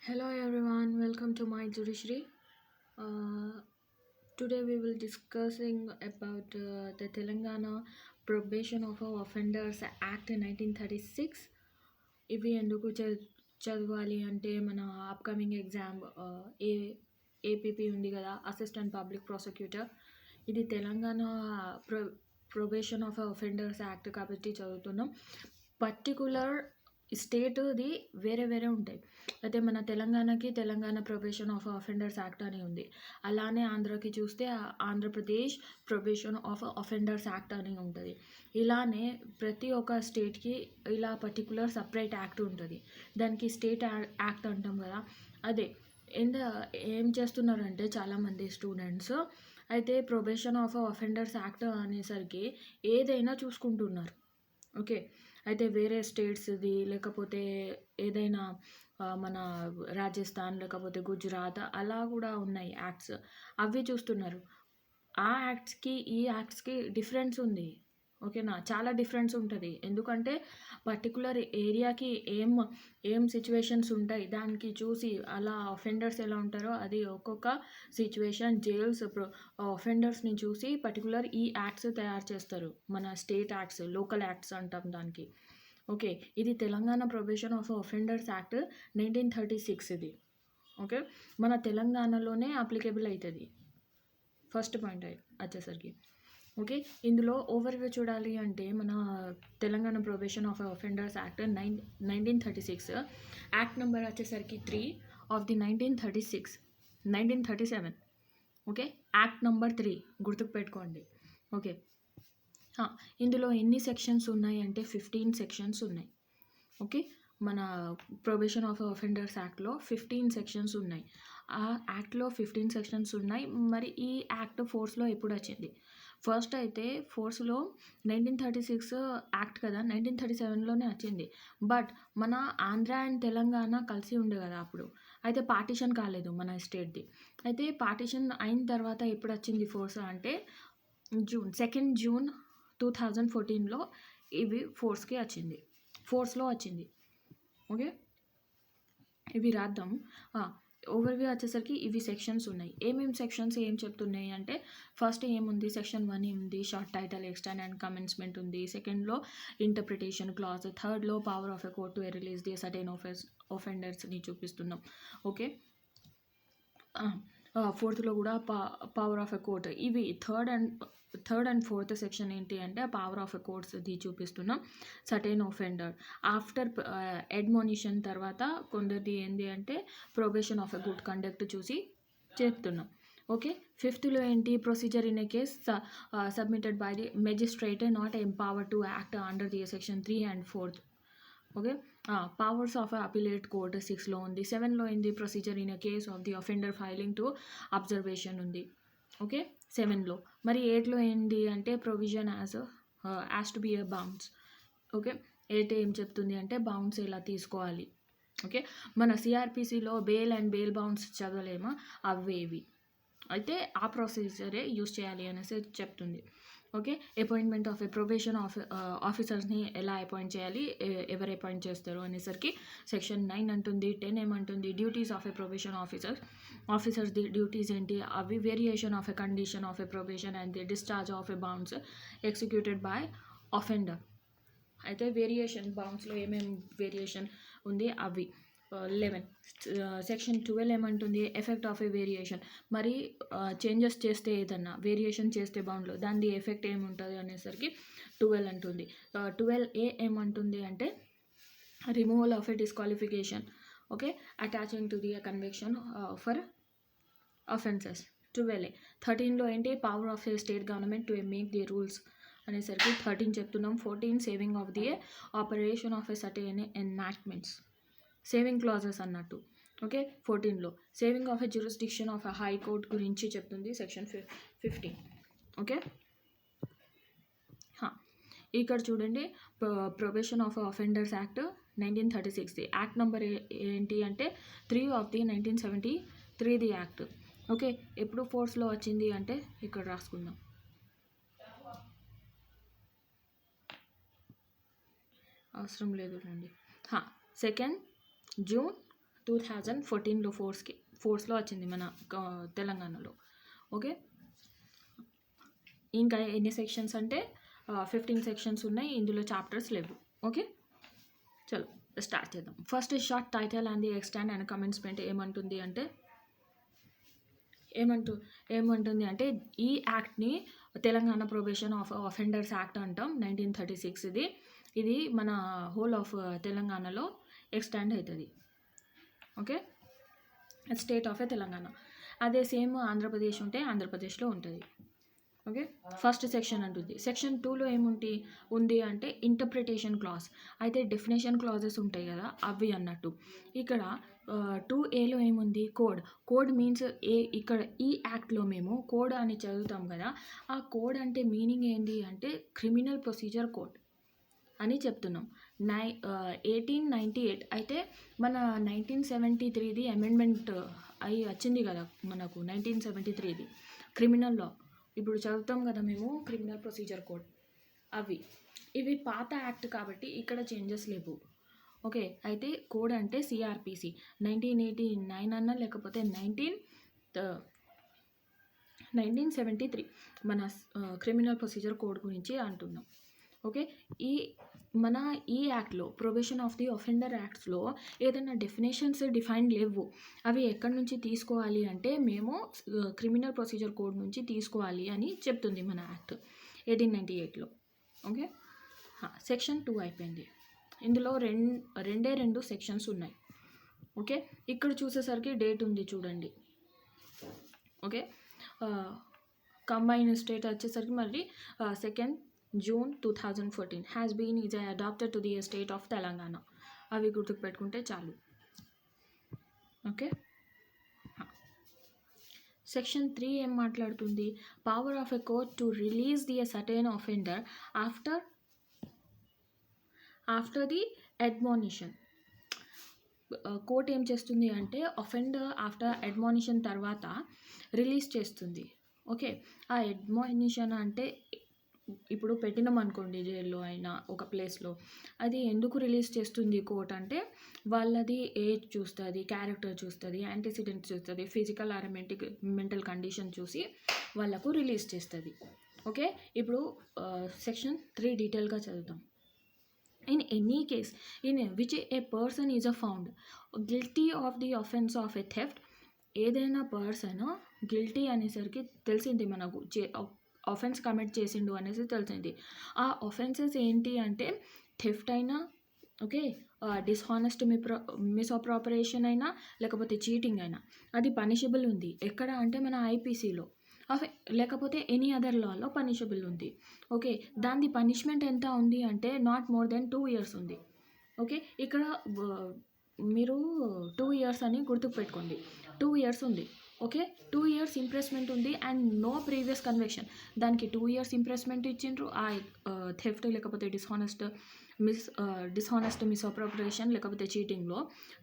Hello everyone, welcome to my judiciary. Uh, Today we will discussing about the Telangana Probation of Offenders Act 1936. ఇవి ఎందుకు చదవాలి అంటే మన upcoming exam APP ఉంది కదా, అసిస్టెంట్ పబ్లిక్ ప్రాసిక్యూటర్. ఇది Telangana probation of offenders act కాబట్టి చదువుతున్నాం. పర్టికులర్ స్టేట్ది వేరే వేరే ఉంటాయి. అయితే మన తెలంగాణకి Telangana probation of offenders act అని ఉంది. అలానే ఆంధ్రాకి చూస్తే Andhra Pradesh probation of offenders act అని ఉంటుంది. ఇలానే ప్రతి ఒక్క స్టేట్కి ఇలా పర్టికులర్ సపరేట్ యాక్ట్ ఉంటుంది. దానికి స్టేట్ యాక్ట్ అంటాం కదా. అదే ఏం చేస్తున్నారంటే చాలామంది స్టూడెంట్స్ అయితే ప్రొబేషన్ ఆఫ్ అఫెండర్స్ యాక్ట్ అనేసరికి ఏదైనా చూసుకుంటున్నారు. ఓకే, అయితే వేరే స్టేట్స్ది లేకపోతే ఏదైనా మన రాజస్థాన్ లేకపోతే గుజరాత్ అలా కూడా ఉన్నాయి యాక్ట్స్, అవి చూస్తున్నారు. ఆ యాక్ట్స్కి ఈ యాక్ట్స్కి డిఫరెన్స్ ఉంది. ఓకేనా, చాలా డిఫరెన్స్ ఉంటుంది. ఎందుకంటే పర్టికులర్ ఏరియాకి ఏం సిచ్యువేషన్స్ ఉంటాయి దానికి చూసి అలా అఫెండర్స్ ఎలా ఉంటారో అది ఒక్కొక్క సిచ్యువేషన్ జైల్స్ అఫెండర్స్ని చూసి పర్టికులర్ ఈ యాక్ట్స్ తయారు చేస్తారు. మన స్టేట్ యాక్ట్స్, లోకల్ యాక్ట్స్ అంటాం దానికి. ఓకే, ఇది Telangana probation of offenders act 1936 ఇది. ఓకే, మన తెలంగాణలోనే అప్లికేబుల్ అవుతుంది. ఫస్ట్ పాయింట్ వచ్చేసరికి ఓకే, ఇందులో ఓవర్వ్యూ చూడాలి అంటే మన Telangana probation of offenders act 1936 act number వచ్చేసరికి 3 of the 1937. Okay, act number 3 గుర్తుకు పెట్టుకోండి. ఓకే, ఇందులో ఎన్ని సెక్షన్స్ ఉన్నాయి అంటే 15 సెక్షన్స్ ఉన్నాయి. ఓకే, మన ప్రొబేషన్ ఆఫ్ అఫెండర్స్ యాక్ట్లో 15 సెక్షన్స్ ఉన్నాయి. ఆ యాక్ట్లో 15 సెక్షన్స్ ఉన్నాయి. మరి ఈ యాక్ట్ ఫోర్స్లో ఎప్పుడు వచ్చింది? ఫస్ట్ అయితే ఫోర్స్లో 1936 యాక్ట్ కదా, 1937లోనే వచ్చింది. బట్ మన ఆంధ్ర అండ్ తెలంగాణ కలిసి ఉండే కదా అప్పుడు. అయితే పార్టీషన్ కాలేదు మన స్టేట్ది. అయితే పార్టీషన్ అయిన తర్వాత ఎప్పుడు వచ్చింది ఫోర్స్ అంటే సెకండ్ జూన్ 2014లో ఇవి ఫోర్స్లో వచ్చింది. ఓకే, ఇవి రాద్దాం. ఓవర్వ్యూ వచ్చేసరికి ఇవి సెక్షన్స్ ఉన్నాయి. ఏమేమి సెక్షన్స్ ఏం చెప్తున్నాయి అంటే ఫస్ట్ ఏముంది, సెక్షన్ 1 ఉంది, short title, extend and commencement ఉంది. సెకండ్లో ఇంటర్ప్రిటేషన్ క్లాజ్. థర్డ్లో power of a court to release the certain ఒఫెండర్స్ని చూపిస్తున్నాం. ఓకే, ఫోర్త్లో కూడా పవర్ ఆఫ్ ఎ కోర్ట్. ఇవి థర్డ్ అండ్ ఫోర్త్ సెక్షన్ ఏంటి అంటే పవర్ ఆఫ్ ఎ కోర్ట్స్ది చూపిస్తున్నాం. సర్టెన్ ఒఫెండర్ ఆఫ్టర్ అడ్మోనిషన్ తర్వాత కొందరిది ఏంటి అంటే probation of a good conduct చూసి చెప్తున్నాం. ఓకే, ఫిఫ్త్లో ఏంటి, procedure in a case submitted by the magistrate not empowered to act under the section 3 and 4. Okay, powers of appellate court 6లో ఉంది. 7లో ఏంది, procedure in a case of the offender filing to observation ఉంది. Okay, 7లో. మరి 8లో ఏంటి అంటే provision as to be a bonds. Okay, 8 ఏం చెప్తుంది అంటే బౌన్స్ ఎలా తీసుకోవాలి. ఓకే, మన సిఆర్పిసిలో బెయిల్ అండ్ బెయిల్ బౌన్స్ చదవలేమా, అవేవి అయితే ఆ ప్రొసీజరే యూజ్ చేయాలి అనేసి చెప్తుంది. Okay, appointment of a probation ఆఫీసర్స్ని ఎలా అపాయింట్ చేయాలి, ఎవరు అపాయింట్ చేస్తారు అనేసరికి సెక్షన్ 9 అంటుంది. 10 ఏమంటుంది, duties of a probation officers the duties ఏంటి, అవి variation of a condition of a probation and the discharge of a bounce executed by offender. అయితే వేరియేషన్ బౌన్స్లో ఏమేమి వేరియేషన్ ఉంది అవి. 11 సెక్షన్ 12 ఏమంటుంది, ఎఫెక్ట్ ఆఫ్ ఏ వేరియేషన్. మరి చేంజెస్ చేస్తే ఏదన్నా వేరియేషన్ చేస్తే బౌండ్లో దాని ఎఫెక్ట్ ఏముంటుంది అనేసరికి 12 అంటుంది. 12A ఏమంటుంది అంటే removal of a disqualification. Okay, attaching to the conviction for offences. 12A. 13లో ఏంటి, power of a state government to make the rules అనేసరికి 13 చెప్తున్నాం. 14 saving of the operation of a certain enactments, saving clauses అన్నట్టు. Okay, 14లో saving of a jurisdiction of a high court గురించి చెప్తుంది section 15. Okay, ఇక్కడ చూడండి, probation of offenders act 1936 act number ఏంటి అంటే 3 ఆఫ్ ది 1973 యాక్ట్. ఓకే, ఎప్పుడు ఫోర్స్లో వచ్చింది అంటే ఇక్కడ రాసుకుందాం. అవసరం లేదు రండి. 2 June 2014లో ఫోర్స్లో వచ్చింది మన తెలంగాణలో. ఓకే. ఇంకా ఎన్ని సెక్షన్స్ అంటే 15 సెక్షన్స్ ఉన్నాయి. ఇందులో చాప్టర్స్ లేవు. ఓకే, చలో స్టార్ట్ చేద్దాం. First short title and the extent and commencement ఏమంటుంది అంటే ఈ యాక్ట్ని Telangana probation of offenders act అంటాం. 1936 ఇది మన హోల్ ఆఫ్ తెలంగాణలో ఎక్స్టెండ్ అవుతుంది. Okay, state of Telangana. అదే సేమ్ ఆంధ్రప్రదేశ్ ఉంటే ఆంధ్రప్రదేశ్లో ఉంటుంది. ఓకే, ఫస్ట్ సెక్షన్ అంటుంది. సెక్షన్ 2లో ఉంది అంటే ఇంటర్ప్రిటేషన్ క్లాజ్. అయితే డెఫినేషన్ క్లాజెస్ ఉంటాయి కదా అవి అన్నట్టు. ఇక్కడ 2Aలో ఏముంది, కోడ్ మీన్స్ ఇక్కడ ఈ యాక్ట్లో మేము కోడ్ అని చదువుతాం కదా, ఆ కోడ్ అంటే మీనింగ్ ఏంటి అంటే క్రిమినల్ ప్రొసీజర్ కోడ్ అని చెప్తున్నాం. 1898 అయితే మన 1973 అమెండ్మెంట్ అయి వచ్చింది కదా మనకు. 1973 క్రిమినల్ లా ఇప్పుడు చదువుతాం కదా మేము, క్రిమినల్ ప్రొసీజర్ కోడ్. ఇవి పాత యాక్ట్ కాబట్టి ఇక్కడ చేంజెస్ లేవు. ఓకే, అయితే కోడ్ అంటే సిఆర్పిసి 1989 అన్నా లేకపోతే 1973 మన క్రిమినల్ ప్రొసీజర్ కోడ్ గురించి అంటున్నాం. ఓకే, ఈ యాక్ట్లో ప్రొబేషన్ ఆఫ్ ది అఫెండర్ యాక్ట్స్లో ఏదైనా డెఫినేషన్స్ డిఫైన్ లేవు. అవి ఎక్కడి నుంచి తీసుకోవాలి అంటే మేము క్రిమినల్ ప్రొసీజర్ కోడ్ నుంచి తీసుకోవాలి అని చెప్తుంది మన యాక్ట్ 1898లో. ఓకే, సెక్షన్ 2 అయిపోయింది. ఇందులో రెండు సెక్షన్స్ ఉన్నాయి. ఓకే, ఇక్కడ చూసేసరికి డేట్ ఉంది చూడండి. ఓకే, కంబైన్ స్టేట్ వచ్చేసరికి మళ్ళీ 2nd June 2014 has been adopted to the state of Telangana. అవి గుర్తుపెట్టుకుంటే చాలు. ఓకే, సెక్షన్ 3 ఏం మాట్లాడుతుంది, power of a court to release the certain offender after the అడ్మానిషన్. Court ఏం చేస్తుంది అంటే అఫెండర్ ఆఫ్టర్ అడ్మానిషన్ తర్వాత రిలీజ్ చేస్తుంది. ఓకే, ఆ అడ్మానిషన్ అంటే ఇప్పుడు పెట్టినాం అనుకోండి జైల్లో అయినా ఒక ప్లేస్లో, అది ఎందుకు రిలీజ్ చేస్తుంది కోర్ట్ అంటే వాళ్ళది ఏజ్ చూస్తుంది, క్యారెక్టర్ చూస్తుంది, యాంటీసిడెంట్స్ చూస్తుంది, ఫిజికల్ ఆర్ మెంటల్ కండిషన్ చూసి వాళ్ళకు రిలీజ్ చేస్తుంది. ఓకే, ఇప్పుడు సెక్షన్ 3 డీటెయిల్గా చదువుతాం. In any case in which a person is found guilty of the offense of a theft, ఏదైనా పర్సన్ గిల్టీ అనేసరికి తెలిసింది మనకు ఆఫెన్స్ కమిట్ చేసిండు అనేసి తెలిసింది. ఆ ఆఫెన్సెస్ ఏంటి అంటే థెఫ్ట్ అయినా, ఓకే, డిస్హానెస్ట్ మిస్అప్రాపరేషన్ అయినా లేకపోతే చీటింగ్ అయినా అది పనిషబుల్ ఉంది. ఎక్కడ అంటే మన ఐపీసీలో, లేకపోతే ఎనీ అదర్ లాలో పనిషబుల్ ఉంది. ఓకే, దాని పనిష్మెంట్ ఎంత ఉంది అంటే నాట్ మోర్ దెన్ 2 years ఉంది. ఓకే, ఇక్కడ మీరు 2 years అని గుర్తుపెట్టుకోండి. 2 years ఉంది. ఓకే, 2 years ఇంప్రెస్మెంట్ ఉంది అండ్ నో ప్రీవియస్ కన్విక్షన్. దానికి 2 years ఇంప్రెస్మెంట్ ఇచ్చిండ్రు. ఆ థెఫ్ట్ లేకపోతే డిస్హానెస్ట్ మిస్అప్రాపరేషన్ లేకపోతే చీటింగ్లో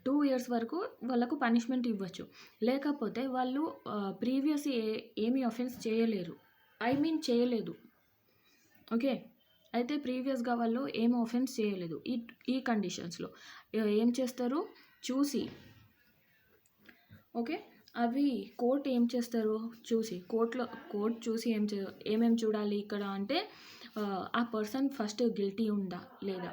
2 years వరకు వాళ్ళకు పనిష్మెంట్ ఇవ్వచ్చు. లేకపోతే వాళ్ళు ప్రీవియస్ ఏమీ అఫెన్స్ చేయలేదు. ఓకే, అయితే ప్రీవియస్గా వాళ్ళు ఏమీ అఫెన్స్ చేయలేదు. ఈ కండిషన్స్లో ఏం చేస్తారు చూసి, ఓకే, అవి కోర్ట్ ఏం చేస్తారు చూసి, కోర్ట్ చూసి ఏమేమి చూడాలి ఇక్కడ అంటే ఆ పర్సన్ ఫస్ట్ గిల్టీ ఉందా లేదా,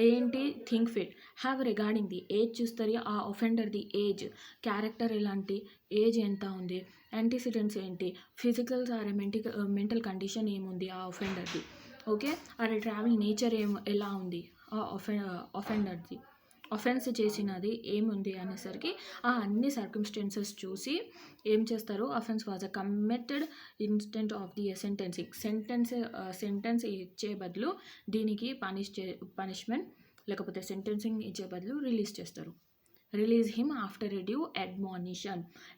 ఏంటి think fit, have regarding the age చూస్తారు. ఆ ఒఫెండర్ది ఏజ్, క్యారెక్టర్ ఎలాంటి, ఏజ్ ఎంత ఉంది, యాంటీసిడెంట్స్ ఏంటి, ఫిజికల్ ఆర్ మెంటల్ కండిషన్ ఏముంది ఆ ఒఫెండర్ది. ఓకే, అది ట్రావెల్ నేచర్ ఎలా ఉంది ఆ ఒఫెండర్ది, అఫెన్స్ చేసినది ఏముంది అనేసరికి ఆ అన్ని సర్కమ్స్టెన్సెస్ చూసి ఏం చేస్తారు, offence was committed instant of the sentence ఇచ్చే బదులు దీనికి పనిష్మెంట్ లేకపోతే సెంటెన్సింగ్ ఇచ్చే బదులు రిలీజ్ చేస్తారు. Release him after a due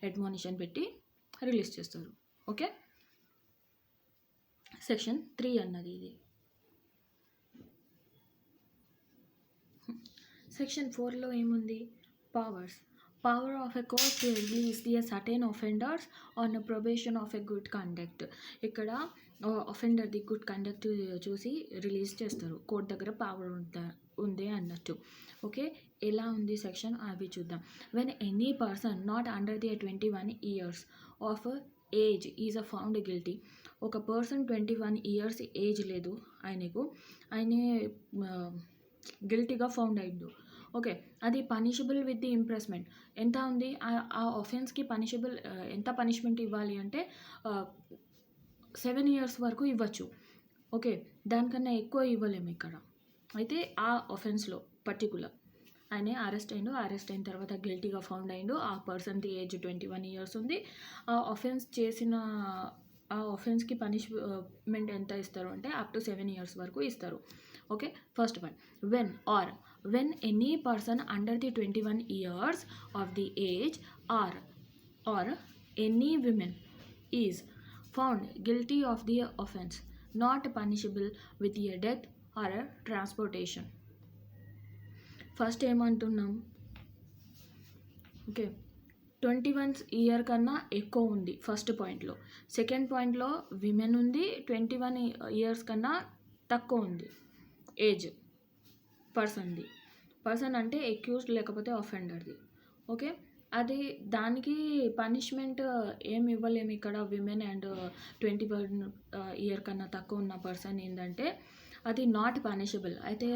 అడ్మానిషన్ పెట్టి రిలీజ్ చేస్తారు. ఓకే, సెక్షన్ 3 అన్నది ఇది. సెక్షన్ 4లో ఏముంది, power of a court to release the certain offenders on probation of a good conduct. ఇక్కడ అఫెండర్ది గుడ్ కండక్ట్ చూసి రిలీజ్ చేస్తారు. కోర్ట్ దగ్గర పవర్ ఉంది అన్నట్టు. ఓకే, ఎలా ఉంది సెక్షన్ అవి చూద్దాం. When any person not under the 21 years of age is found guilty. ఒక పర్సన్ 21 ఇయర్స్ ఏజ్ లేదు ఆయనకు, ఆయన గిల్టీగా ఫౌండ్ అయ్యిండు. ఓకే, అది పనిషబుల్ విత్ ది ఇంప్రెస్మెంట్. ఎంత ఉంది ఆ ఆఫెన్స్కి పనిషబుల్, ఎంత పనిష్మెంట్ ఇవ్వాలి అంటే 7 ఇయర్స్ వరకు ఇవ్వచ్చు. ఓకే, దానికన్నా ఎక్కువ ఇవ్వలేము ఇక్కడ. అయితే ఆ ఆఫెన్స్లో పర్టికులర్ ఆయన అరెస్ట్ అయిన తర్వాత గిల్టీగా ఫౌండ్ అయ్యిండు. ఆ పర్సన్ది ఏజ్ 21 ఇయర్స్ ఉంది. ఆ ఆఫెన్స్కి పనిష్మెంట్ ఎంత ఇస్తారు అంటే అప్ టు 7 ఇయర్స్ వరకు ఇస్తారు. Okay, first one, when any person under the 21 years of the age or any woman is found guilty of the offense not punishable with a death or a transportation. First ఏమంటున్నాం, okay 21 year కన్నా ఎక్కువ ఉంది first పాయింట్లో. Second పాయింట్లో women ఉంది, 21 years కన్నా తక్కువ ఉంది ఏజ్ పర్సన్ అంటే అక్యూజ్డ్ లేకపోతే అఫెండర్ది. ఓకే, అది దానికి పనిష్మెంట్ ఏమి ఇవ్వలేము ఇక్కడ. విమెన్ అండ్ 21 ఇయర్ కన్నా తక్కువ ఉన్న పర్సన్ ఏంటంటే అది నాట్ పనిషబుల్. అయితే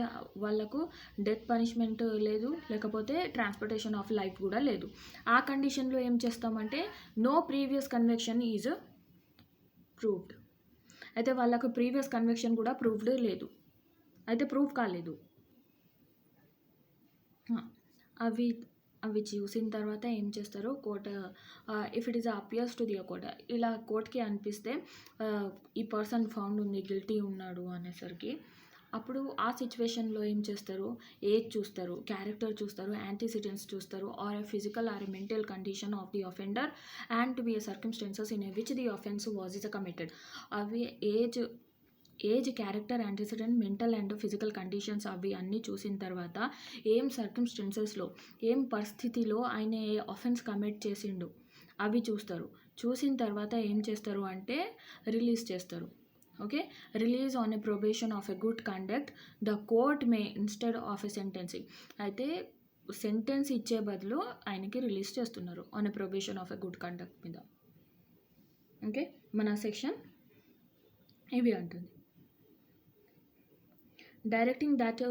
వాళ్ళకు డెత్ పనిష్మెంట్ లేదు, లేకపోతే ట్రాన్స్పోర్టేషన్ ఆఫ్ లైఫ్ కూడా లేదు. ఆ కండిషన్లో ఏం చేస్తామంటే no previous conviction is proved. అయితే వాళ్ళకు ప్రీవియస్ కన్విక్షన్ కూడా ప్రూవ్డ్ లేదు, అయితే ప్రూవ్ కాలేదు. అవి చూసిన తర్వాత ఏం చేస్తారు, court if it is appears to the court, ఇలా కోర్ట్కి అనిపిస్తే ఈ పర్సన్ ఫౌండ్ ఉంది, గిల్టీ ఉన్నాడు అనేసరికి అప్పుడు ఆ సిచ్యువేషన్లో ఏం చేస్తారు, ఏజ్ చూస్తారు, క్యారెక్టర్ చూస్తారు, యాంటీసిడెంట్స్ చూస్తారు, or a physical or a mental condition of the offender and to be a circumstances in which the offence was is committed. అవి age, character, antecedent, mental and physical conditions అవి అన్నీ చూసిన తర్వాత ఏం సర్కమ్స్టెన్సెస్లో, ఏం పరిస్థితిలో ఆయన అఫెన్స్ కమిట్ చేసిండు అవి చూస్తారు. చూసిన తర్వాత ఏం చేస్తారు అంటే రిలీజ్ చేస్తారు. Okay, release on a probation of a good conduct the court may instead of a sentencing. అయితే సెంటెన్స్ ఇచ్చే బదులు ఆయనకి రిలీజ్ చేస్తున్నారు on a probation of a good conduct మీద. ఓకే, మన సెక్షన్ ఇవి అంటుంది. Directing that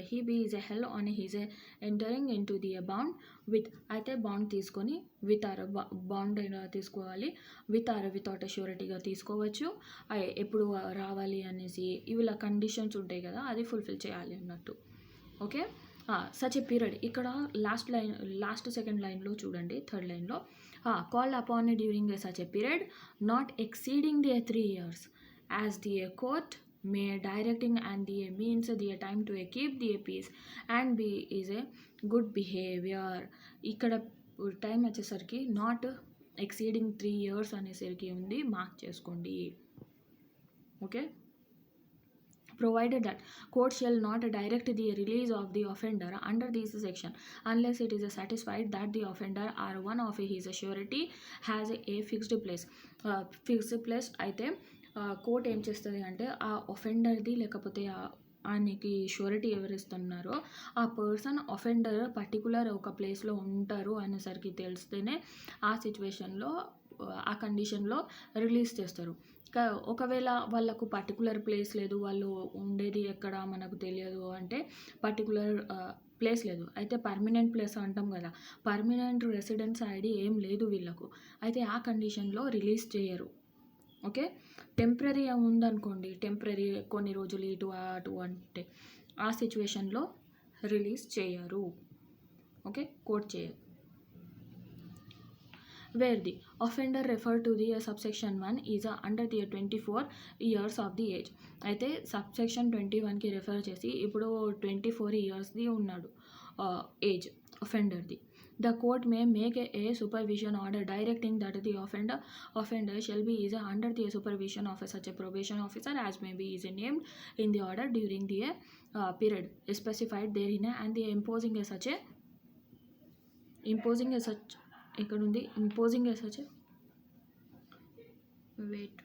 he be is a hell on his entering into the bond with. అయితే బాండ్ తీసుకొని విత్ ఆర్ బాండ్ తీసుకోవాలి, విత్ ఆర్ వితౌట్ ష్యూరిటీగా తీసుకోవచ్చు. ఎప్పుడు రావాలి అనేసి ఇవిలా కండిషన్స్ ఉంటాయి కదా, అది ఫుల్ఫిల్ చేయాలి అన్నట్టు. Okay, such a period. ఇక్కడ లాస్ట్ సెకండ్ లైన్లో చూడండి, థర్డ్ లైన్లో called upon during such a period not exceeding the 3 years as the court may directing and the means the time to keep the peace and be is a good behavior. ఇక్కడ time వచ్చేసరికి not exceeding 3 years అనేసరికి ఉంది, mark చేసుకోండి. Okay, provided that court shall not direct the release of the offender under this section unless it is satisfied that the offender or one of his surety has a fixed place. అయితే court ఏం చేస్తుంది అంటే ఆ ఒఫెండర్ది లేకపోతే ఆయనకి surety ఎవరిస్తున్నారో ఆ person offender particular ఒక ప్లేస్లో ఉంటారు అనేసరికి తెలిస్తేనే ఆ సిచ్యువేషన్లో, ఆ కండిషన్లో రిలీజ్ చేస్తారు. ఒకవేళ వాళ్ళకు పర్టికులర్ ప్లేస్ లేదు, వాళ్ళు ఉండేది ఎక్కడ మనకు తెలియదు అంటే పర్టికులర్ ప్లేస్ లేదు, అయితే పర్మనెంట్ ప్లేస్ అంటాం కదా, పర్మనెంట్ రెసిడెన్స్ ఐడి ఏం లేదు వీళ్ళకు, అయితే ఆ కండిషన్లో రిలీజ్ చేయరు. ఓకే, టెంపరీ ఉందనుకోండి, టెంపరీ కొన్ని రోజులు ఇటు అటు అంటే ఆ సిచ్యువేషన్లో రిలీజ్ చేయరు. ఓకే, కోర్ట్ చేయరు. where the offender referred to the subsection 1 is under the 24 years of the age. అయితే subsection 21కి రెఫర్ చేసి ఇప్పుడు 24 ఇయర్స్ది ఉన్నాడు age offenderది. The court may make a supervision order directing that the offender shall be is under the supervision of such a probation officer as may be is named in the order during the period specified therein and the imposing a such ఇక్కడ ఉంది imposing a such a wait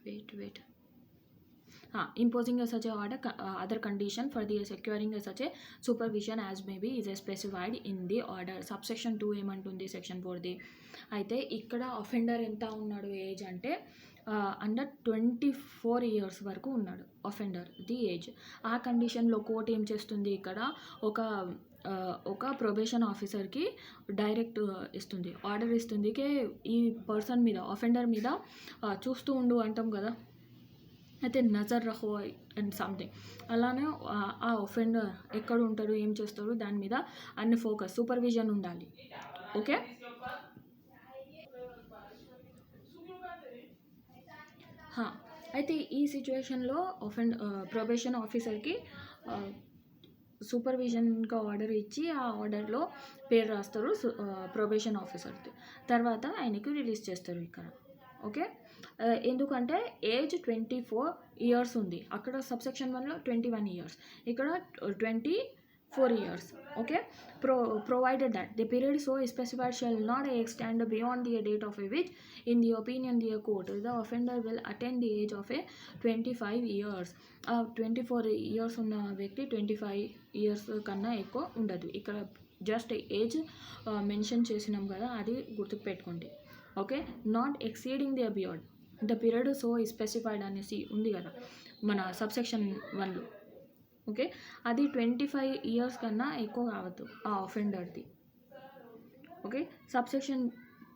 imposing such a order other condition for the securing such a supervision as may be is specified in the order. Subsection 2 ఏమంటుంది section 4ది అయితే ఇక్కడ offender ఎంత ఉన్నాడు age అంటే under 24 years వరకు ఉన్నాడు offender the age. ఆ కండిషన్లో కోర్ట్ ఏం చేస్తుంది ఇక్కడ ఒక ప్రొబేషన్ ఆఫీసర్కి డైరెక్ట్ ఇస్తుంది, ఆర్డర్ ఇస్తుంది కే ఈ పర్సన్ మీద అఫెండర్ మీద చూస్తూ ఉండు అంటాం కదా, అయితే నజర్ రహో అండ్ సంథింగ్ అలానే ఆ ఒఫెండర్ ఎక్కడ ఉంటాడు ఏం చేస్తాడు దాని మీద అన్ని ఫోకస్ సూపర్విజన్ ఉండాలి. ఓకే, అయితే ఈ సిచ్యువేషన్లో ప్రొబేషన్ ఆఫీసర్కి సూపర్విజన్గా ఆర్డర్ ఇచ్చి ఆ ఆర్డర్లో పేరు రాస్తారు ప్రొబేషన్ ఆఫీసర్ది, తర్వాత ఆయనకి రిలీజ్ చేస్తారు ఇక్కడ. ఓకే, ఎందుకంటే ఏజ్ 24 ఇయర్స్ ఉంది, అక్కడ సబ్సెక్షన్ 1లో 21 ఇయర్స్, ఇక్కడ 24 years. Okay, provided that the period so specified shall not extend beyond the date of which in the opinion the court the offender will attain the age of a 25 years. 24 years ఉన్న వ్యక్తి 25 years కన్నా ఎక్కువ ఉండదు. ఇక్కడ just age mention చేసినాం కదా, అది గుర్తుకు పెట్టుకోండి. ఓకే, నాట్ ఎక్సీడింగ్ ది అబియార్డ్ ద పీరియడ్ సో స్పెసిఫైడ్ అనేసి ఉంది కదా మన సబ్సెక్షన్ 1లో. ఓకే, అది 25 ఇయర్స్ కన్నా ఎక్కువ కావద్దు ఆ అఫెండర్ది. ఓకే, సబ్సెక్షన్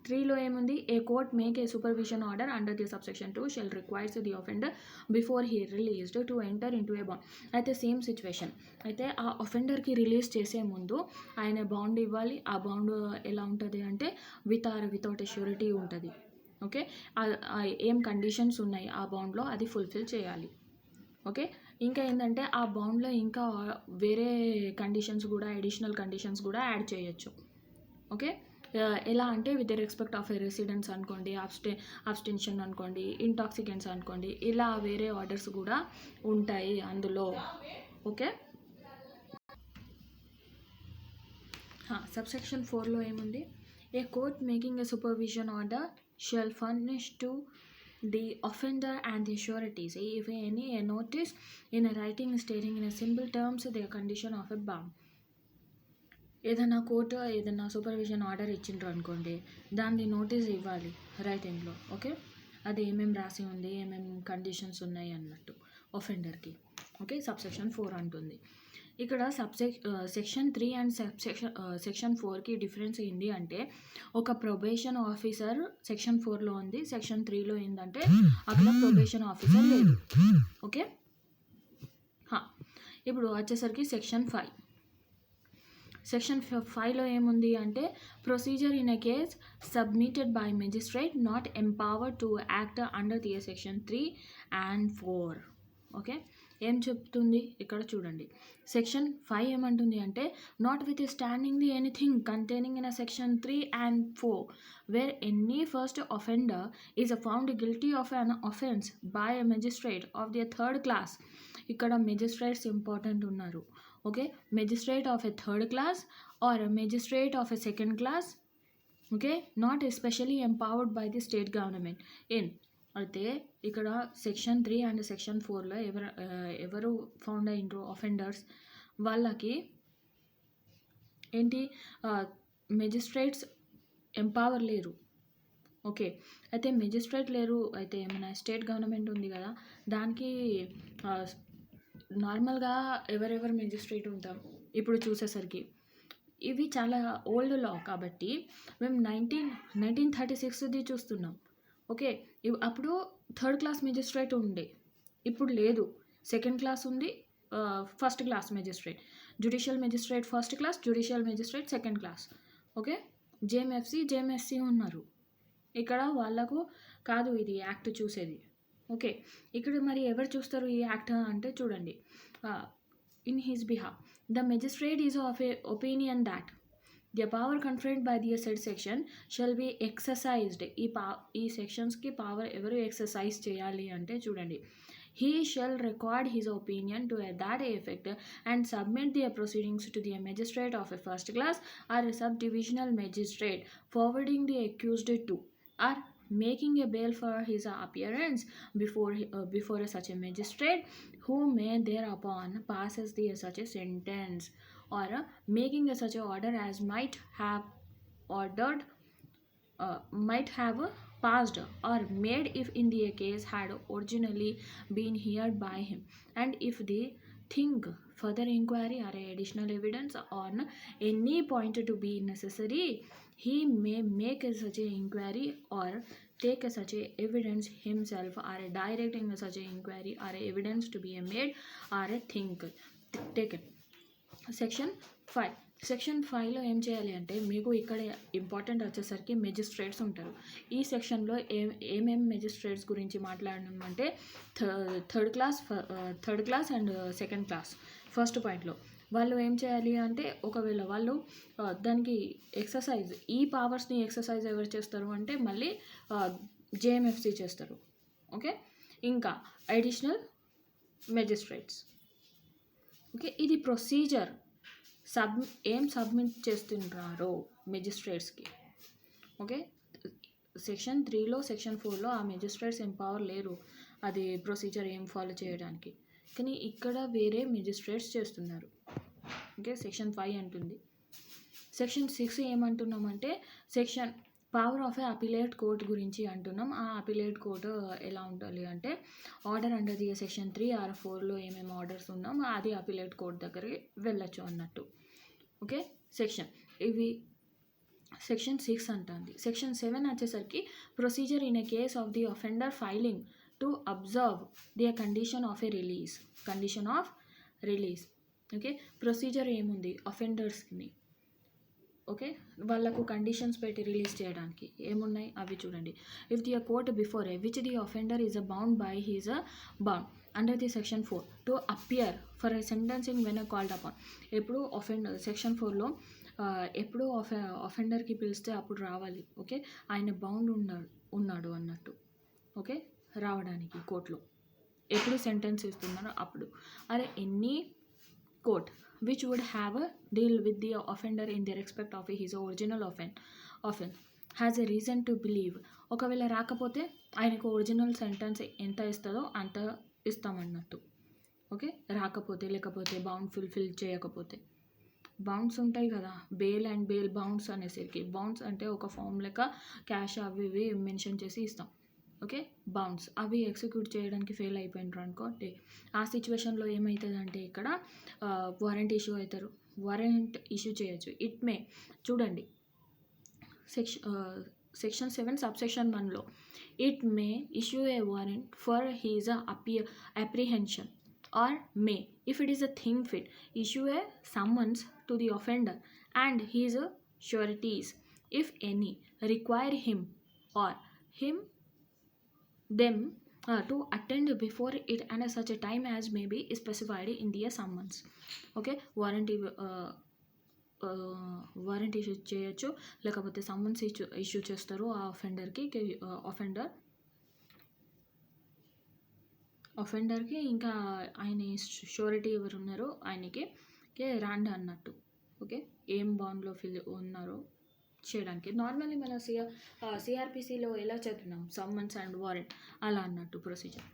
3లో ఏముంది, a court make a supervision order under the subsection 2 shall requires the offender before he released to enter into a bond. అయితే సేమ్ సిచ్యువేషన్, అయితే ఆ అఫెండర్కి రిలీజ్ చేసే ముందు ఆయన బాండ్ ఇవ్వాలి. ఆ బాండ్ ఎలా ఉంటుంది అంటే with or without a surety ఉంటుంది. ఓకే, ఏం కండిషన్స్ ఉన్నాయి ఆ బాండ్లో అది ఫుల్ఫిల్ చేయాలి. ఓకే, ఇంకా ఏంటంటే ఆ బాండ్లో ఇంకా వేరే కండిషన్స్ కూడా అడిషనల్ కండిషన్స్ కూడా యాడ్ చేయొచ్చు. ఓకే, ఎలా అంటే with respect of A residence అనుకోండి, అబ్స్టెన్షన్ అనుకోండి, ఇంటాక్సికెంట్స్ అనుకోండి, ఇలా వేరే ఆర్డర్స్ కూడా ఉంటాయి అందులో. ఓకే, సబ్సెక్షన్ 4లో ఏముంది, a court making a supervision order shall furnish to the offender and the sureties if any a notice in a writing stating in a simple terms the condition of a bond. ఏదైనా court ఏదైనా supervision order ఇచ్చిండ్రు అనుకోండి, దాన్ని notice ఇవ్వాలి రైటింగ్లో. Okay, అది ఏమేమి రాసి ఉంది, ఏమేమి కండిషన్స్ ఉన్నాయి అన్నట్టు ఒఫెండర్కి. ఓకే, సబ్సెక్షన్ 4 అంటుంది. ఇక్కడ సెక్షన్ 3 అండ్ సెక్షన్ 4కి డిఫరెన్స్ ఏంటి అంటే, ఒక ప్రొబేషన్ ఆఫీసర్ సెక్షన్ 4లో ఉంది, సెక్షన్ 3లో ఏంటంటే అక్కడ ప్రొబేషన్ ఆఫీసర్ లేదు. ఓకే, ఇప్పుడు వచ్చేసరికి సెక్షన్ 5. సెక్షన్ 5లో ఏముంది అంటే, procedure in a case submitted by magistrate not empowered to act under the section 3 and 4. Okay, ఏం చెప్తుంది ఇక్కడ చూడండి. సెక్షన్ 5 ఏమంటుంది అంటే, notwithstanding the anything containing in section 3 and 4 where any first offender is found guilty of an offence by a magistrate of the 3rd class. ఇక్కడ magistrates important ఉన్నారు. Okay, magistrate of a 3rd class or magistrate of a 2nd class. Okay, not especially empowered by the state government in. అయితే ఇక్కడ section 3 and section 4లో ఎవరు found అయ్యిండ్రు offenders, వాళ్ళకి ఏంటి magistrates empower లేరు. Okay, అయితే magistrate లేరు, అయితే మన స్టేట్ గవర్నమెంట్ ఉంది కదా, దానికి నార్మల్గా ఎవరెవరు మెజిస్ట్రేట్ ఉంటాం ఇప్పుడు చూసేసరికి ఇవి చాలా ఓల్డ్ లా కాబట్టి మేము 1936ది చూస్తున్నాం. ఓకే, అప్పుడు 3rd class మెజిస్ట్రేట్ ఉండే, ఇప్పుడు లేదు. 2nd class ఉంది, 1st class magistrate, judicial magistrate 1st class, judicial magistrate 2nd class. Okay, JMSC ఉన్నారు. ఇక్కడ వాళ్ళకు కాదు ఇది యాక్ట్ చూసేది. ఓకే, ఇక్కడ మరి ఎవరు చూస్తారు ఈ యాక్ట్ అంటే చూడండి, in his behalf the magistrate is of A opinion that the power conferred by the said section shall be exercised. ఈ సెక్షన్స్కి పవర్ ఎవరు ఎక్సర్సైజ్ చేయాలి అంటే చూడండి, he shall record his opinion to that effect and submit their proceedings to the magistrate of a 1st class or a subdivisional magistrate forwarding the accused to or making a bail for his appearance before such a magistrate, who may thereupon passes such a sentence, or making such a order as ordered might have passed or made if in the case had originally been heard by him, and if they think further inquiry or additional evidence on any point to be necessary, he may make such a inquiry or take such a evidence himself, or directing such a inquiry or evidence to be made or taken. Section 5. Section 5లో ఏం చేయాలి అంటే, మీకు ఇక్కడ important వచ్చేసరికి magistrates ఉంటారు. ఈ సెక్షన్లో ఏమేమి మెజిస్ట్రేట్స్ గురించి మాట్లాడమంటే, third class and second class. First పాయింట్లో వాళ్ళు ఏం చేయాలి అంటే, ఒకవేళ వాళ్ళు దానికి ఎక్సర్సైజ్, ఈ పవర్స్ని ఎక్సర్సైజ్ ఎవరు చేస్తారు అంటే మళ్ళీ జేఎంఎఫ్సి చేస్తారు. ఓకే, ఇంకా అడిషనల్ మెజిస్ట్రేట్స్. ఓకే, ఇది ప్రొసీజర్ ఏం సబ్మిట్ చేస్తుంటారో మెజిస్ట్రేట్స్కి. ఓకే, సెక్షన్ 3లో సెక్షన్ 4లో ఆ మెజిస్ట్రేట్స్ ఎంపవర్ లేరు అది ప్రొసీజర్ ఏం ఫాలో చేయడానికి, కానీ ఇక్కడ వేరే మెజిస్ట్రేట్స్ చేస్తున్నారు. ఓకే, సెక్షన్ 5 అంటుంది. సెక్షన్ 6 ఏమంటున్నామంటే, section power of a appellate court గురించి అంటున్నాం. ఆ అపిలేట్ కోర్ట్ ఎలా ఉండాలి అంటే, order under the section 3 or 4లో ఏమేమి ఆర్డర్స్ ఉన్నాం అది అపిలేట్ కోర్ట్ దగ్గరికి వెళ్ళచ్చు అన్నట్టు. ఓకే, ఇవి సెక్షన్ 6 అంటుంది. సెక్షన్ 7 వచ్చేసరికి procedure in a case of the offender filing to observe the condition of release. Okay, procedure ఏముంది అఫెండర్స్ని, ఓకే, వాళ్ళకు కండిషన్స్ పెట్టి రిలీజ్ చేయడానికి ఏమున్నాయి అవి చూడండి. If the court before which the offender is bound by his bound under the section 4 to appear for a sentencing when called upon. ఎప్పుడు section 4లో ఎప్పుడు అఫెండర్కి పిలిస్తే అప్పుడు రావాలి. ఓకే, ఆయన బౌండ్ ఉన్నాడు అన్నట్టు. ఓకే, రావడానికి కోర్టులో ఎప్పుడు సెంటెన్స్ ఇస్తున్నారో అప్పుడు. అరే any court which would have a deal with the offender in the respect of his original offense has a reason to believe. ఒకవేళ రాకపోతే ఆయనకు ఒరిజినల్ సెంటెన్స్ ఎంత ఇస్తుందో అంత ఇస్తామన్నట్టు. ఓకే, రాకపోతే లేకపోతే బౌండ్ ఫుల్ఫిల్ చేయకపోతే బౌండ్స్ ఉంటాయి కదా, బెయిల్ అండ్ బెయిల్ బౌండ్స్ అనేసరికి, బౌండ్స్ అంటే ఒక ఫామ్ లెక్క క్యాష్ అవి ఇవి మెన్షన్ చేసి ఇస్తాం. ఓకే, బౌండ్స్ అవి ఎగ్జిక్యూట్ చేయడానికి ఫెయిల్ అయిపోయినారు అనుకోండి, ఆ సిచ్యువేషన్లో ఏమవుతుందంటే ఇక్కడ వారెంట్ ఇష్యూ చేయొచ్చు. ఇట్ మే చూడండి సెక్షన్ 7 సబ్సెక్షన్ 1లో it may issue a warrant for his apprehension or may, if it is a thing fit, issue a summons to the offender and his sureties, if any, require him or them to attend before it and such a time as may be specified in the summons. Okay, warrant issue చేయొచ్చు, లేకపోతే summons issue చేస్తారు ఆ అఫెండర్కి ఇంకా ఆయన surety ఎవరు ఉన్నారో ఆయనకి రాండి అన్నట్టు. ఓకే, ఏం బాండ్లో ఉన్నారో చేయడానికి. నార్మల్లీ మన సిఆర్పిసిలో ఎలా చదువుతున్నాం సమ్మన్స్ అండ్ వారెంట్ అలా అన్నట్టు ప్రొసీజర్.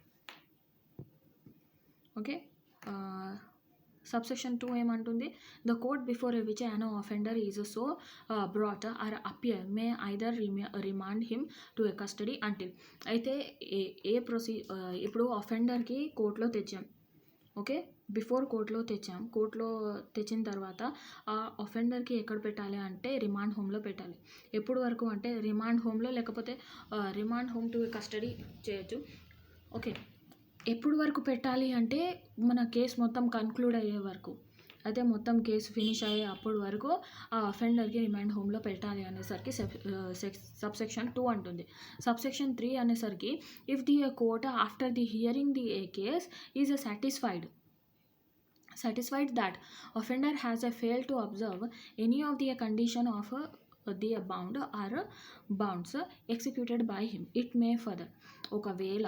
ఓకే, సబ్సెక్షన్ 2 ఏమంటుంది, the court before which an offender is so brought or appear may either remand him to a custody until. అయితే ఇప్పుడు అఫెండర్కి కోర్టులో తెచ్చాం. ఓకే, బిఫోర్ కోర్టులో తెచ్చిన తర్వాత ఆ అఫెండర్కి ఎక్కడ పెట్టాలి అంటే రిమాండ్ హోమ్లో పెట్టాలి. ఎప్పుడు వరకు అంటే రిమాండ్ హోమ్లో, లేకపోతే రిమాండ్ హోమ్ టు కస్టడీ చేయొచ్చు. ఓకే, ఎప్పుడు వరకు పెట్టాలి అంటే మన కేసు మొత్తం కన్క్లూడ్ అయ్యే వరకు, అయితే మొత్తం కేసు ఫినిష్ అయ్యే అప్పటి వరకు ఆ అఫెండర్కి రిమాండ్ హోమ్లో పెట్టాలి అనేసరికి సబ్సెక్షన్ 2 అంటుంది. సబ్సెక్షన్ 3 అనేసరికి if the court after the hearing the case is satisfied that offender has failed to observe any of the condition of the bound or bounds executed by him, it may further. ఒకవేళ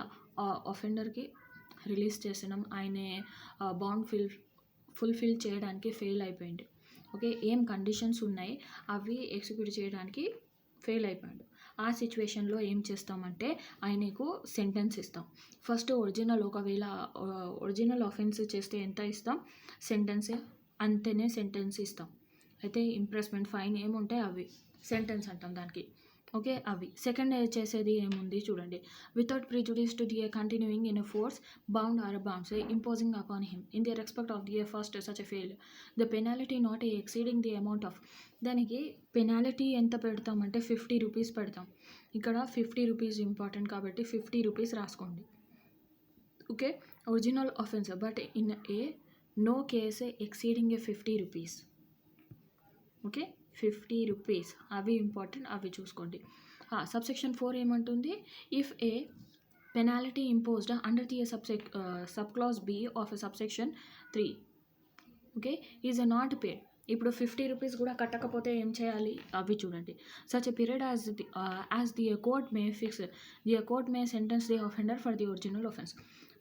అఫెండర్కి release చేసినాం, ఆయన bound fulfil చేయడానికి fail అయిపోయింది. Okay, ఏం conditions ఉన్నాయి అవి execute చేయడానికి fail అయిపోయాడు. ఆ సిచ్యువేషన్లో ఏం చేస్తామంటే ఆయనకు సెంటెన్స్ ఇస్తాం. ఫస్ట్ ఒకవేళ ఒరిజినల్ ఆఫెన్స్ చేస్తే ఎంత ఇస్తాం, సెంటెన్స్ అంతేనే సెంటెన్స్ ఇస్తాం. అయితే ఇంప్రెస్మెంట్, ఫైన్ ఏముంటాయి అవి సెంటెన్స్ అంటాం దానికి. ఓకే, అవి. సెకండ్ చేసేది ఏముంది చూడండి. Without prejudice to the continuing in a force bound or bounds imposing upon him in the respect of the first such a fail the penalty not exceeding the amount of. దానికి penalty ఎంత పెడతామంటే 50 rupees పెడతాం. ఇక్కడ 50 rupees important కాబట్టి 50 rupees రాసుకోండి. Okay, original offence but in a no case exceeding a 50 rupees. Okay, 50 rupees అవి important, అవి చూసుకోండి. సబ్సెక్షన్ 4 ఏమంటుంది, if a penalty imposed under the sub clause B of subsection 3 okay is not paid. ఇప్పుడు 50 rupees కూడా కట్టకపోతే ఏం చేయాలి అవి చూడండి. Such a period as the court may fix the court may sentence the offender for the original offence.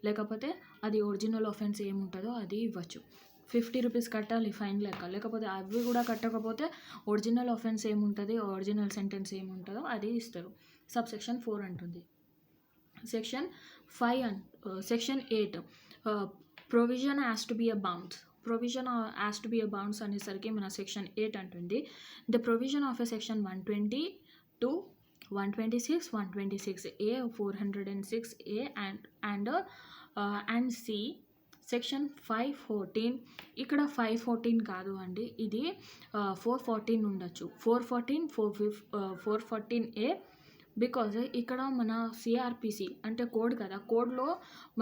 లేకపోతే అది original offence ఏముంటుందో అది ఇవ్వచ్చు. 50 రూపీస్ కట్టాలి ఫైన్ లెక్క. లేకపోతే అవి కూడా కట్టకపోతే ఒరిజినల్ ఆఫెన్స్ ఏముంటుంది, ఒరిజినల్ సెంటెన్స్ ఏముంటుందో అది ఇస్తారు. సబ్సెక్షన్ 4 అంటుంది. Section 8 provision has to be a bounds. Provision has to be a bounds అనేసరికి మన సెక్షన్ 8 అంటుంది. The provision of a section 120 to 126, 126A, 406A and C section 514. ఇక్కడ 514 కాదు అండి, ఇది 414 ఉండొచ్చు. 414A బికాజ్ ఇక్కడ మన సిఆర్పిసి అంటే కోడ్ కదా, కోడ్లో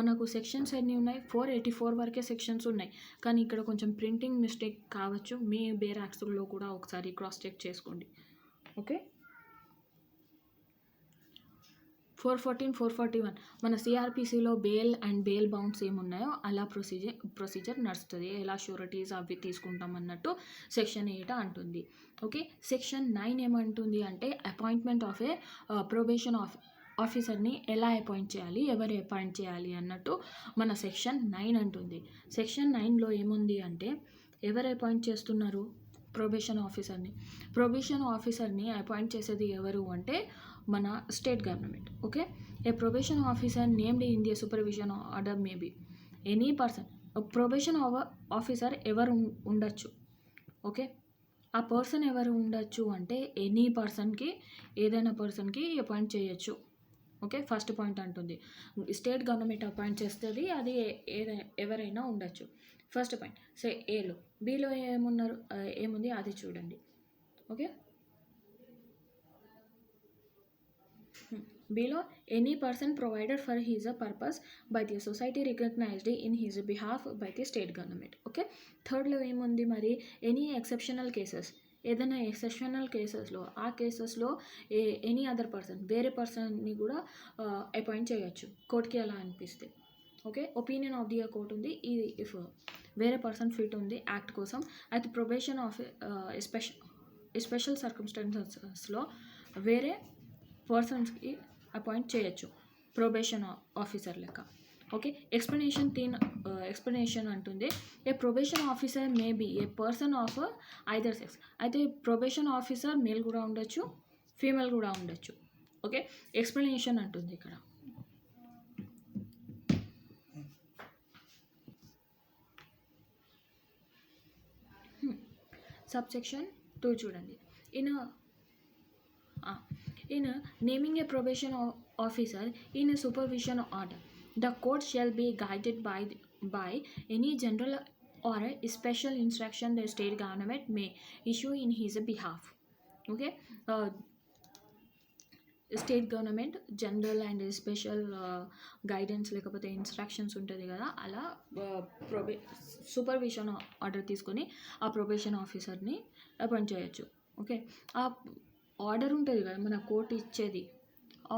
మనకు సెక్షన్స్ ఎన్ని ఉన్నాయి, 484 వరకే సెక్షన్స్ ఉన్నాయి. కానీ ఇక్కడ కొంచెం ప్రింటింగ్ మిస్టేక్ కావచ్చు, మీ బేరాక్స్లో కూడా ఒకసారి క్రాస్ చెక్ చేసుకోండి. ఓకే, 414, 441 మన సిఆర్పిసిలో బెయిల్ అండ్ బెయిల్ బౌండ్స్ ఏమున్నాయో అలా ప్రొసీజర్ నడుస్తుంది. ఎలా షూరిటీస్ అవి తీసుకుంటాం అన్నట్టు సెక్షన్ 8 అంటుంది. ఓకే, సెక్షన్ 9 ఏమంటుంది అంటే అపాయింట్మెంట్ ఆఫ్ ఏ ప్రొబేషన్ ఆఫీసర్ని ఎలా అపాయింట్ చేయాలి, ఎవరు అపాయింట్ చేయాలి అన్నట్టు మన సెక్షన్ 9 అంటుంది. సెక్షన్ 9లో ఏముంది అంటే ఎవరు అపాయింట్ చేస్తున్నారు, ప్రొబేషన్ ఆఫీసర్ని. ప్రొబేషన్ ఆఫీసర్ని అపాయింట్ చేసేది ఎవరు అంటే మన state government. Okay, A probation officer named in the supervision order may be any person. Probation officer ఎవరు ఉండొచ్చు. ఓకే, ఆ పర్సన్ ఎవరు ఉండొచ్చు అంటే ఎనీ పర్సన్కి, ఏదైనా పర్సన్కి అపాయింట్ చేయొచ్చు. ఓకే, ఫస్ట్ పాయింట్ అంటుంది. స్టేట్ గవర్నమెంట్ అపాయింట్ చేస్తుంది, అది ఎవరైనా ఉండొచ్చు. First point. ఏలో. బిలో ఏముంది అది చూడండి. ఓకే, బిలో any person provided for his purpose by the society recognized in his behalf by the state government. Okay, థర్డ్లో ఏముంది మరి, ఎనీ ఎక్సెప్షనల్ కేసెస్, ఏదైనా ఎక్సెప్షనల్ కేసెస్లో ఆ కేసెస్లో ఎనీ అదర్ పర్సన్, వేరే పర్సన్ని కూడా అపాయింట్ చేయొచ్చు కోర్టుకి అలా అనిపిస్తే. Okay, opinion of the court ఉంది. ఇది ఇఫ్ వేరే పర్సన్ ఫిట్ ఉంది యాక్ట్ కోసం. అయితే ప్రొబేషన్ ఆఫ్ స్పెషల్ సర్కమ్స్టాన్సెస్లో వేరే పర్సన్స్కి అపాయింట్ చేయొచ్చు ప్రొబేషన్ ఆఫీసర్ లెక్క. ఓకే, ఎక్స్ప్లెనేషన్ అంటుంది. A probation officer may be a person of either sex. అయితే ప్రొబేషన్ ఆఫీసర్ మేల్ కూడా ఉండొచ్చు, ఫీమేల్ కూడా ఉండొచ్చు. ఓకే, ఎక్స్ప్లెనేషన్ అంటుంది ఇక్కడ. సబ్సెక్షన్ 2 చూడండి. In naming a probation officer in a supervision order, the court shall be guided by any general or a special instruction the state government may issue in his behalf. Okay, state government general and special guidance లేకపోతే instructions ఉంటుంది కదా, అలా supervision order తీసుకొని ఆ probation ఆఫీసర్ని appoint చేయొచ్చు. Okay, ఆ order ఉంటుంది కదా మన కోర్టు ఇచ్చేది,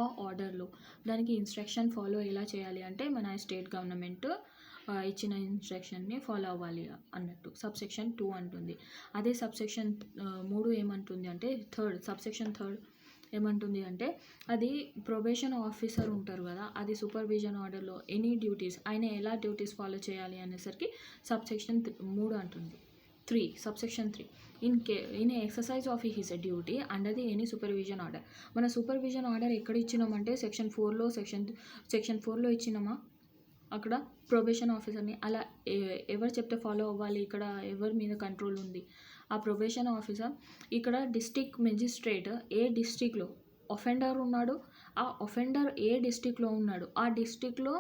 ఆ ఆర్డర్లో దానికి ఇన్స్ట్రక్షన్ ఫాలో ఎలా చేయాలి అంటే మన స్టేట్ గవర్నమెంట్ ఇచ్చిన ఇన్స్ట్రక్షన్ని ఫాలో అవ్వాలి అన్నట్టు సబ్సెక్షన్ 2 అంటుంది. అదే సబ్సెక్షన్ 3 ఏమంటుంది అంటే సబ్సెక్షన్ 3 ఏమంటుంది అంటే అది ప్రొబేషన్ ఆఫీసర్ ఉంటారు కదా, అది సూపర్విజన్ ఆర్డర్లో ఎనీ డ్యూటీస్ ఆయన ఎలా డ్యూటీస్ ఫాలో చేయాలి అనేసరికి సబ్సెక్షన్ 3 అంటుంది. Subsection 3 in exercise of his duty under the any supervision order. మన సూపర్విజన్ ఆర్డర్ ఎక్కడ ఇచ్చినామంటే సెక్షన్ 4లో ఇచ్చినామా అక్కడ ప్రొబేషన్ ఆఫీసర్ని. అలా ఎవరు చెప్తే ఫాలో అవ్వాలి, ఇక్కడ ఎవరి మీద కంట్రోల్ ఉంది, ఆ ప్రొబేషన్ ఆఫీసర్. ఇక్కడ డిస్ట్రిక్ట్ మెజిస్ట్రేట్ ఏ డిస్ట్రిక్ట్లో ఒఫెండర్ ఉన్నాడు, ఆ ఒఫెండర్ ఏ డిస్ట్రిక్ట్లో ఉన్నాడు, ఆ డిస్ట్రిక్ట్లో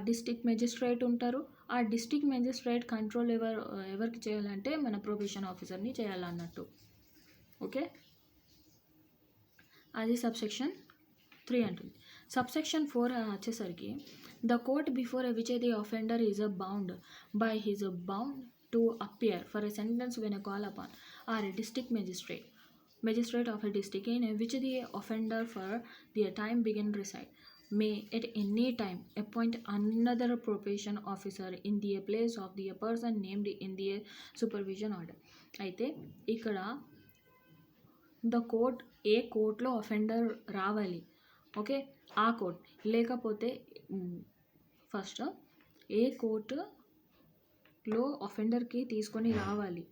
డిస్ట్రిక్ట్ మెజిస్ట్రేట్ ఉంటారు. ఆ డిస్ట్రిక్ట్ మెజిస్ట్రేట్ కంట్రోల్ ఎవరికి చేయాలంటే మన ప్రొబేషన్ ఆఫీసర్ని చేయాలన్నట్టు. ఓకే, అది సబ్సెక్షన్ 3 అంటుంది. సబ్సెక్షన్ 4 వచ్చేసరికి the court before which the offender is bound by his bound to appear for a sentence when a call upon or a district magistrate of a district in which the offender for the time begin reside may at any time appoint another probation officer in the place of the person named in the supervision order. అయితే ఇక్కడ the court ఏ కోర్టులో offender రావాలి, okay, ఆ court. లేకపోతే first ఏ కోర్టులో అఫెండర్కి తీసుకొని రావాలి,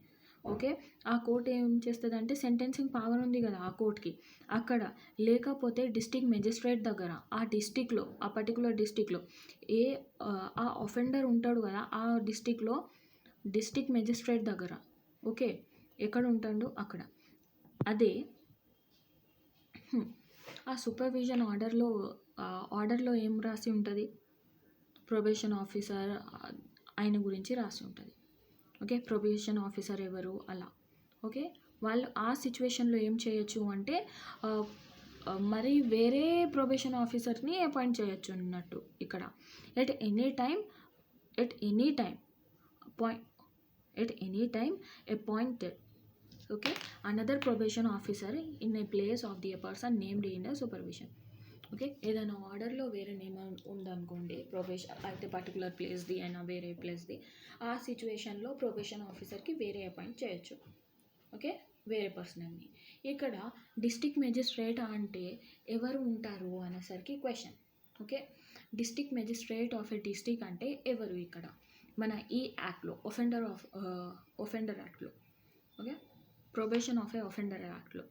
okay. ఆ కోర్ట్ ఏం చేస్తుంది అంటే సెంటెన్సింగ్ పవర్ ఉంది కదా ఆ కోర్ట్కి, అక్కడ. లేకపోతే డిస్ట్రిక్ట్ మెజిస్ట్రేట్ దగ్గర, ఆ డిస్ట్రిక్ట్లో, ఆ పర్టికులర్ డిస్ట్రిక్ట్లో ఏ ఆ అఫెండర్ ఉంటాడు కదా ఆ డిస్ట్రిక్ట్లో డిస్ట్రిక్ట్ మెజిస్ట్రేట్ దగ్గర, ఓకే, ఎక్కడ ఉంటాడు అక్కడ. అదే ఆ సూపర్విజన్ ఆర్డర్లో ఏం రాసి ఉంటుంది, ప్రొబేషన్ ఆఫీసర్ ఆయన గురించి రాసి ఉంటుంది. ఓకే, ప్రొబేషన్ ఆఫీసర్ ఎవరు అలా. ఓకే, వాళ్ళు ఆ సిచ్యువేషన్లో ఏం చేయొచ్చు అంటే మరి వేరే ప్రొబేషన్ ఆఫీసర్ని అపాయింట్ చేయొచ్చు అన్నట్టు ఇక్కడ. At any time appointed, okay, another probation officer in a place of the person named in supervision. Okay, ఏదైనా ఆర్డర్లో వేరే నేమ్ ఉందనుకోండి, ప్రొబేషన్ అయితే పర్టికులర్ ప్లేస్ది అయినా వేరే ప్లేస్ది, ఆ సిచ్యువేషన్లో ప్రొబేషన్ ఆఫీసర్కి వేరే అపాయింట్ చేయొచ్చు. ఓకే, వేరే పర్సన్ని. ఇక్కడ డిస్ట్రిక్ట్ మెజిస్ట్రేట్ అంటే ఎవరు ఉంటారు అనేసరికి question. Okay, district magistrate of a district అంటే ఎవరు ఇక్కడ మన ఈ యాక్ట్లో ఒఫెండర్ యాక్ట్లో, okay, probation of A offender యాక్ట్లో.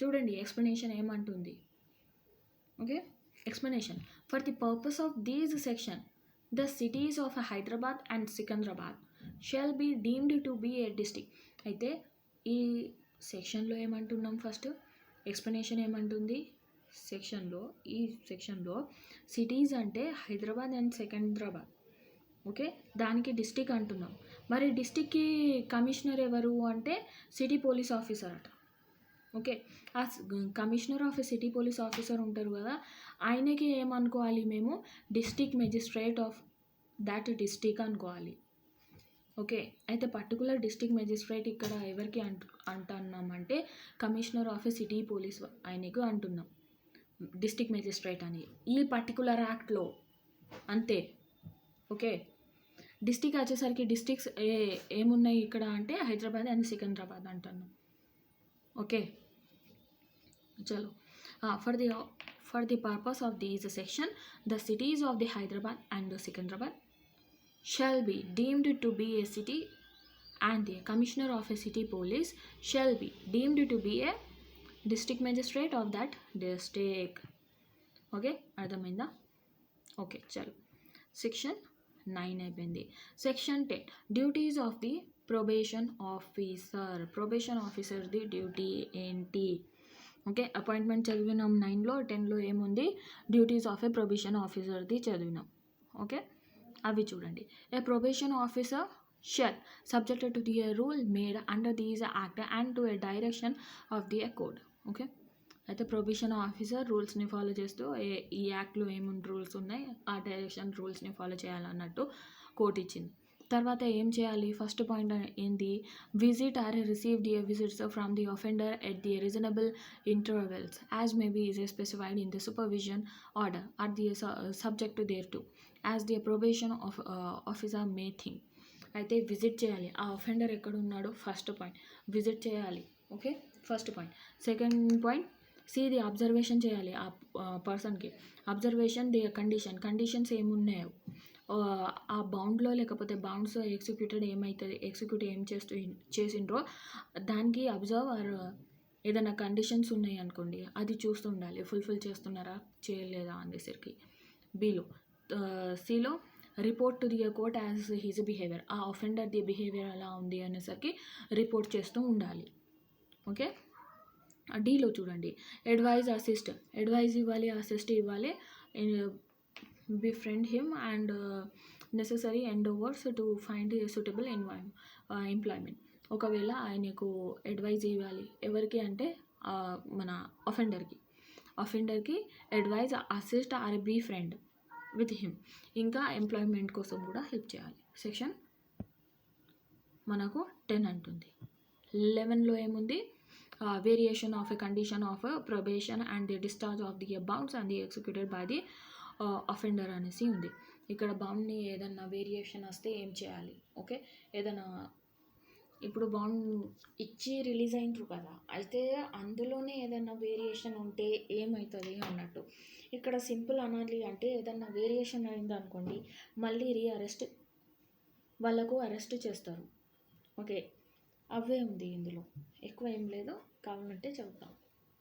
చూడండి ఎక్స్ప్లెనేషన్ ఏమంటుంది. Okay, explanation. For the purpose of this section, the cities of Hyderabad and Sikandrabad shall be deemed to be a district. అయితే ఈ సెక్షన్లో ఏమంటున్నాం, ఫస్ట్ ఎక్స్ప్లెనేషన్ ఏమంటుంది. ఈ సెక్షన్లో సిటీస్ అంటే హైదరాబాద్ అండ్ సికంద్రాబాద్, ఓకే, దానికి డిస్ట్రిక్ట్ అంటున్నాం. మరి డిస్ట్రిక్ట్కి కమిషనర్ ఎవరు అంటే సిటీ పోలీస్ ఆఫీసర్ అట. ఓకే, ఆ commissioner of a city police officer ఉంటారు కదా, ఆయనకి ఏమనుకోవాలి మేము, district magistrate of that district అనుకోవాలి. ఓకే, అయితే పర్టికులర్ డిస్ట్రిక్ట్ మెజిస్ట్రేట్ ఇక్కడ ఎవరికి అంటున్నామంటే commissioner of a city police ఆయనకు అంటున్నాం డిస్ట్రిక్ట్ మెజిస్ట్రేట్ అని ఈ పర్టికులర్ యాక్ట్లో, అంతే. ఓకే, డిస్ట్రిక్ట్ వచ్చేసరికి డిస్ట్రిక్ట్స్ ఏమున్నాయి ఇక్కడ అంటే హైదరాబాద్ అండ్ సికంద్రాబాద్ అంటున్నాం. ఓకే, చలో. For the purpose of this section, the cities of the Hyderabad and Sikandrabad shall be deemed to be a city and the commissioner of a city police shall be deemed to be a district magistrate of that district. Okay, అర్థమైందా? Okay, చలో. Section 9 అయిపోయింది. Section 10 duties of the probation ఆఫీసర్ది duty ఏంటి? Okay, appointment చదివినాం 9లో. 10లో ఏముంది, duties of a probation ఆఫీసర్ది చదివినాం. ఓకే, అవి చూడండి. A probation officer shall subjected to the rule made under these act and to a direction of the code. Okay, అయితే ప్రొబేషన్ ఆఫీసర్ రూల్స్ని ఫాలో చేస్తూ ఈ యాక్ట్లో ఏముంది రూల్స్ ఉన్నాయి ఆ డైరెక్షన్ రూల్స్ని ఫాలో చేయాలన్నట్టు కోర్టు ఇచ్చింది. తర్వాత ఏం చేయాలి, ఫస్ట్ పాయింట్ ఏంటి, visit or receive the visits from the offender at the reasonable intervals as may be is specified in the supervision order or the subject thereto as the probation officer may think. అయితే visit చేయాలి, ఆ offender ఎక్కడ ఉన్నాడో first point visit చేయాలి. Okay, first point. Second point the observation చేయాలి ఆ పర్సన్కి. Observation the conditions ఏమున్నాయో, ఆ బౌండ్‌లో లేకపోతే బౌండ్స్ ఎగ్జిక్యూట్ ఏం చేసిండ్రో దానికి అబ్జర్వ్ ఆర్ ఏదైనా కండిషన్స్ ఉన్నాయనుకోండి, అది చూస్తూ ఉండాలి. ఫుల్‌ఫిల్ చేస్తున్నారా? చేయలేదా? అనేసరికి. బిలో సిలో report to the court as his behaviour. ఆ అఫెండర్‌ది బిహేవియర్ ఎలా ఉంది అనేసరికి రిపోర్ట్ చేస్తూ ఉండాలి. ఓకే. డీలో చూడండి, అడ్వైజ్ ఇవ్వాలి, అసిస్ట్ ఇవ్వాలి, befriend him and necessary endeavors to find a suitable employment. ఒకవేళ ఆయనకు అడ్వైజ్ ఇవ్వాలి, ఎవరికి అంటే మన అఫెండర్కి advise, assist or be friend with him. ఇంకా ఎంప్లాయ్మెంట్ కోసం కూడా హెల్ప్ చేయాలి. సెక్షన్ మనకు 10 అంటుంది. 11లో ఏముంది? Variation of a condition of probation and the discharge of the bounds and the executed by the offender అనేసి ఉంది. ఇక్కడ బాండ్ని ఏదన్నా వేరియేషన్ వస్తే ఏం చేయాలి? ఓకే, ఏదైనా ఇప్పుడు బాండ్ ఇచ్చి రిలీజ్ అయినరు కదా, అయితే అందులోనే ఏదైనా వేరియేషన్ ఉంటే ఏమవుతుంది అన్నట్టు. ఇక్కడ సింపుల్ అనాలి అంటే ఏదన్నా వేరియేషన్ అయింది అనుకోండి, మళ్ళీ వాళ్ళకు అరెస్ట్ చేస్తారు. ఓకే, అవే ఉంది ఇందులో, ఎక్కువ ఏం లేదు, కావాలంటే చెప్తాం.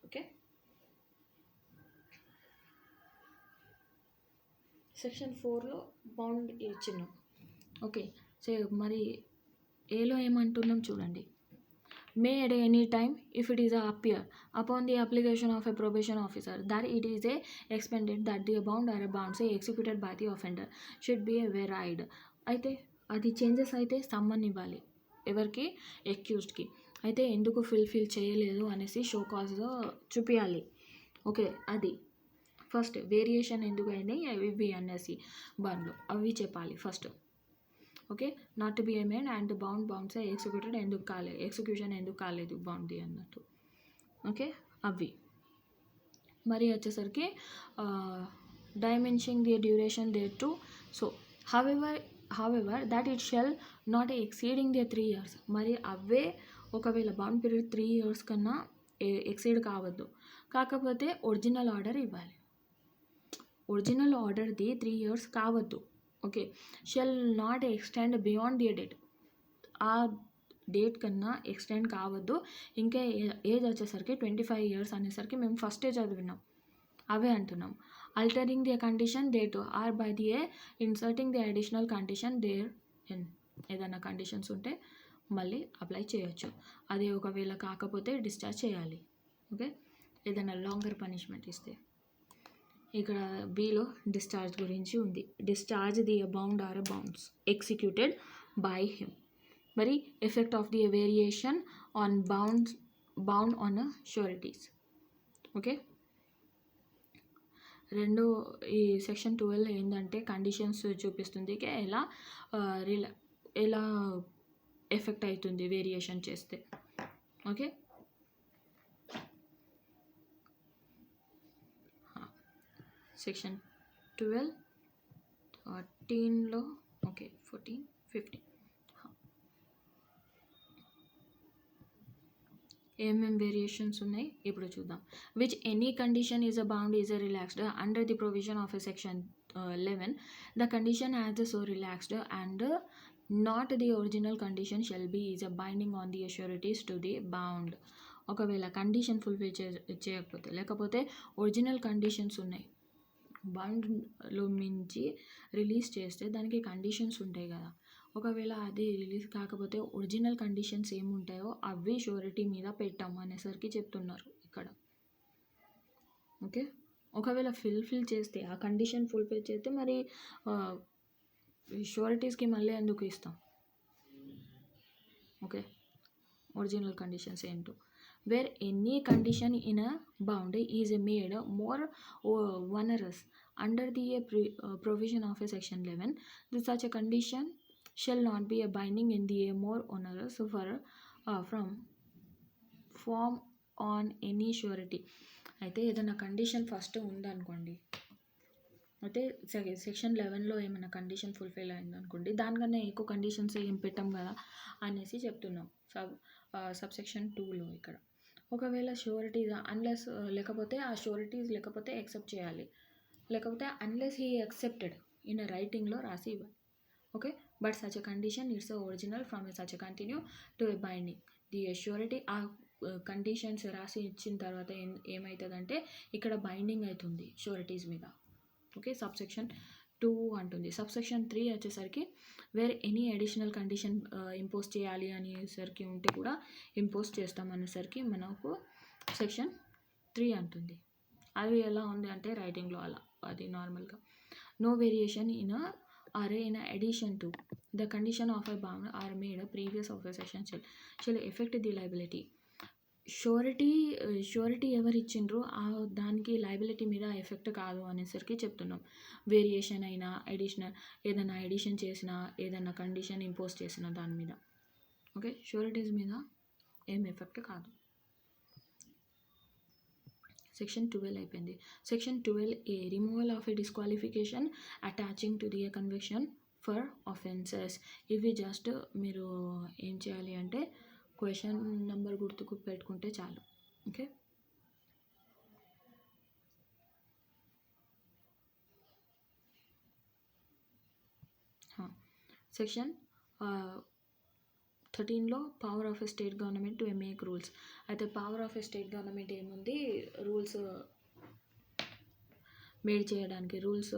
ఓకే, సెక్షన్ 4లో బౌండ్ ఇచ్చినాం. ఓకే, సో మరి ఏలో ఏమంటున్నాం చూడండి. మే at any time if it is appear upon the application of a probation officer that it is expended that the bound or bounds executed by the offender should be varied. అయితే అది changes అయితే someone ఇవ్వాలి ఎవరికి? అక్యూజ్డ్కి. అయితే ఎందుకు fulfil చేయలేదు అనేసి show cause చూపించాలి. ఓకే, అది ఫస్ట్ వేరియేషన్ ఎందుకు అయినాయి ఇవి అనేసి బండ్లు అవి చెప్పాలి first. Okay, not to be amend and bonds execution ఎందుకు కాలేదు బౌండ్ది అన్నట్టు. ఓకే, అవి మరి వచ్చేసరికి diminishing the duration thereto. So however that it shall not exceeding the 3 years. మరి అవే ఒకవేళ బౌండ్ పీరియడ్ 3 years కన్నా ఎక్సీడ్ కావద్దు. కాకపోతే ఒరిజినల్ ఆర్డర్ ఇవ్వాలి. ఒరిజినల్ ఆర్డర్ది 3 years కావద్దు. Okay, shall not extend beyond the date. ఆ డేట్ కన్నా ఎక్స్టెండ్ కావద్దు. ఇంకా ఏజ్ వచ్చేసరికి 25 years అనేసరికి మేము ఫస్టే చదివినాం, అవే అంటున్నాం. Altering the condition date or by the inserting the additional condition therein. ఏదైనా కండిషన్స్ ఉంటే మళ్ళీ అప్లై చేయొచ్చు. అది ఒకవేళ కాకపోతే డిశ్చార్జ్ చేయాలి. ఓకే, ఏదైనా లాంగర్ పనిష్మెంట్ ఇస్తే. ఇక్కడ బిలో డిశ్చార్జ్ గురించి ఉంది. Discharge the bond or bonds executed by him. మరి effect of the variation on bond on sureties. Okay, ఈ సెక్షన్ 12 ఏంటంటే కండిషన్స్ చూపిస్తుంది, ఎలా ఎఫెక్ట్ అవుతుంది వేరియేషన్ చేస్తే. ఓకే, సెక్షన్ 12, 13లో ఓకే 14, 15 ఏమేమి వేరియేషన్స్ ఉన్నాయి ఇప్పుడు చూద్దాం. Which any condition is a bond is relaxed under the provision of a section 11 the condition as so relaxed and not the original condition shall be is a binding on the sureties to the bond. ఒకవేళ condition fulfil చేయకపోతే లేకపోతే original conditions ఉన్నాయి, బాండ్లో మించి release చేస్తే దానికి conditions ఉంటాయి కదా. ఒకవేళ అది రిలీజ్ కాకపోతే ఒరిజినల్ కండిషన్స్ ఏముంటాయో అవి షూరిటీ మీద పెట్టాము అనేసరికి చెప్తున్నారు ఇక్కడ. ఓకే, ఒకవేళ ఫుల్ఫిల్ చేస్తే ఆ కండిషన్ ఫుల్ఫిల్ చేస్తే మరి షూరిటీస్కి మళ్ళీ ఎందుకు ఇస్తాం? ఓకే, ఒరిజినల్ కండిషన్స్ ఏంటో. where any condition in a bound is made more onerous under the provision of a section 11, such a condition shall not be a binding in the more onerous from form on any surety. అయితే ఏదైనా condition first ఉందనుకోండి, అయితే section 11లో ఏమైనా condition fulfil అయిందనుకోండి, దానికన్నా ఎక్కువ conditions ఏం పెట్టాం కదా అనేసి చెప్తున్నాం సబ్సెక్షన్ 2లో. ఇక్కడ ఒకవేళ షూరిటీస్ లేకపోతే ఆ షూరిటీస్ లేకపోతే యాక్సెప్ట్ చేయాలి, లేకపోతే అన్లెస్ హీ యాక్సెప్టెడ్ ఇన్ రైటింగ్లో రాసి ఇవ్వాలి. Okay, but such a condition it's original from such a continue to a binding the surety. ఆ కండిషన్స్ రాసి ఇచ్చిన తర్వాత ఏమవుతుందంటే ఇక్కడ బైండింగ్ అవుతుంది షూరిటీస్ మీద. ఓకే, సబ్సెక్షన్ 2 అంటుంది. సబ్సెక్షన్ 3 వచ్చేసరికి వేరే ఎనీ అడిషనల్ కండిషన్ ఇంపోజ్ చేయాలి అనేసరికి ఉంటే కూడా ఇంపోజ్ చేస్తాం అనేసరికి మనకు సెక్షన్ 3 అంటుంది. అది ఎలా ఉంది అంటే రైటింగ్లో అలా, అది నార్మల్గా నో వేరియేషన్ ఇన్ అరే in addition to the condition of a bound or made previous of a section shall effect the liability. Surety ఎవరు ఇచ్చిండ్రో దానికి లైబిలిటీ మీద ఎఫెక్ట్ కాదు అనేసరికి చెప్తున్నాం. వేరియేషన్ అయినా ఎడిషనల్ ఏదైనా ఎడిషన్ చేసినా ఏదైనా కండిషన్ ఇంపోజ్ చేసిన దాని మీద, ఓకే, షూరిటీస్ మీద ఏం ఎఫెక్ట్ కాదు. సెక్షన్ 12 అయిపోయింది. Section 12A removal of a disqualification attaching to the conviction for offences. ఇవి జస్ట్ మీరు ఏం చేయాలి అంటే క్వశ్చన్ నెంబర్ గుర్తుకు పెట్టుకుంటే చాలు. ఓకే, సెక్షన్ 13లో power of a state government to make rules. అయితే power of a state government ఏముంది, రూల్స్ మేడ్ చేయడానికి, రూల్స్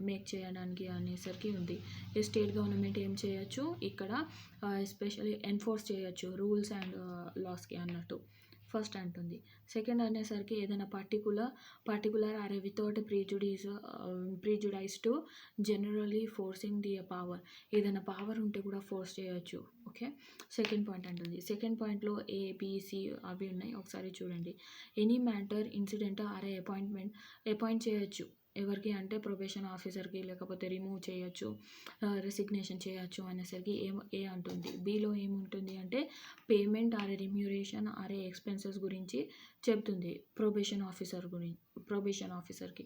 మేక్ చేయడానికి అనేసరికి ఉంది. ఈ స్టేట్ గవర్నమెంట్ ఏం చేయొచ్చు ఇక్కడ, ఎస్పెషల్లీ ఎన్ఫోర్స్ చేయొచ్చు రూల్స్ అండ్ లాస్కి అన్నట్టు ఫస్ట్ అంటుంది. సెకండ్ అనేసరికి ఏదైనా particular are without prejudice to generally forcing the power. ఏదైనా పవర్ ఉంటే కూడా ఫోర్స్ చేయొచ్చు. ఓకే, సెకండ్ పాయింట్ అంటుంది. సెకండ్ పాయింట్లో ఏబిసి అవి ఉన్నాయి, ఒకసారి చూడండి. Any matter incident are appoint చేయొచ్చు. ఎవరికి అంటే ప్రొబేషన్ ఆఫీసర్కి, లేకపోతే రిమూవ్ చేయొచ్చు, రెసిగ్నేషన్ చేయొచ్చు అనేసరికి ఏ అంటుంది. బిలో ఏముంటుంది అంటే పేమెంట్ ఆర్ రిమ్యూరేషన్ ఆర్ ఎక్స్పెన్సెస్ గురించి చెప్తుంది ప్రొబేషన్ ఆఫీసర్కి.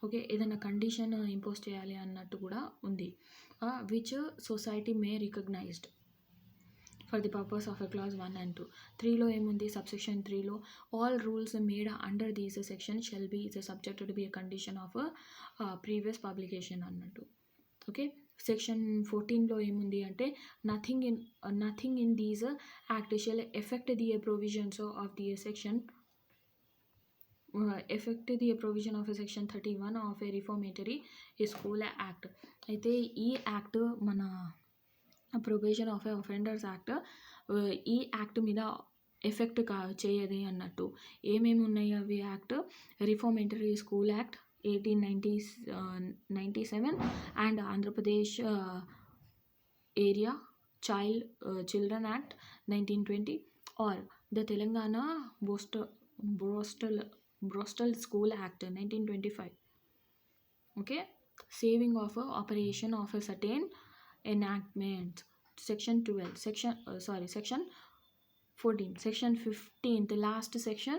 ఓకే, ఏదైనా కండిషన్ ఇంపోజ్ చేయాలి అన్నట్టు కూడా ఉంది. Which society may recognized for the purpose of a clause 1 and 2. 3లో ఏముంది, సబ్సెక్షన్ 3లో all rules made under these section shall be subject to be a condition of previous publication అన్నట్టు. Okay, section 14లో ఏముంది అంటే nothing in these act shall effect the provisions of the section provision of a section 31 of a reformatory school act. అయితే ఈ act మన probation of offenders act ఈ act మీద effect చేయదు అన్నట్టు. ఏమేమి ఉన్నాయి అవి act, reformatory school act 1897 and Andhra Pradesh area children act 1920 or the Telangana borstal school act 1925. Okay, saving of operation of a certain enactment. Section 12 section 14 section 15, the last section,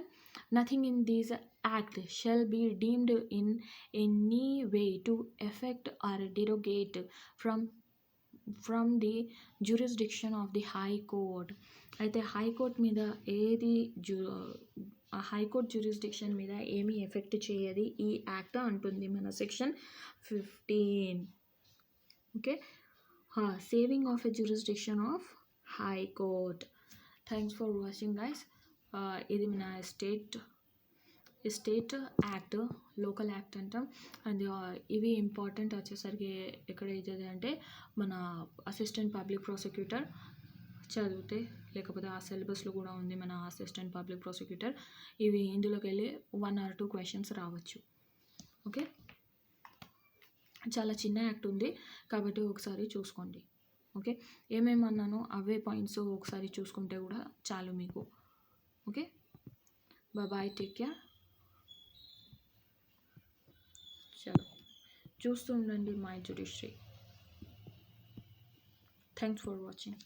nothing in this act shall be deemed in any way to affect or derogate from the jurisdiction of the high court. అయితే high court మీద ఏది high court jurisdiction మీద ఏమీ effect చేయది ఈ act అంటుంది మన section 15. Okay, saving of a jurisdiction of high court. Thanks for watching guys. ఇది మన స్టేట్ యాక్ట్, లోకల్ యాక్ట్ అంటాం. అండ్ ఇవి ఇంపార్టెంట్ వచ్చేసరికి ఎక్కడ అవుతుంది అంటే మన అసిస్టెంట్ పబ్లిక్ ప్రాసిక్యూటర్ చదివితే, లేకపోతే ఆ సిలబస్లో కూడా ఉంది మన అసిస్టెంట్ పబ్లిక్ ప్రాసిక్యూటర్. ఇవి ఇందులోకి వెళ్ళి 1 or 2 క్వశ్చన్స్ రావచ్చు. ఓకే, చాలా చిన్న యాక్ట్ ఉంది కాబట్టి ఒకసారి చూసుకోండి. ఓకే, ఏమేమి అన్నానో అవే పాయింట్స్ ఒకసారి చూసుకుంటే కూడా చాలు మీకు. Okay, bye, take care. చలో చూస్తూ ఉండండి my judiciary. Thanks for watching.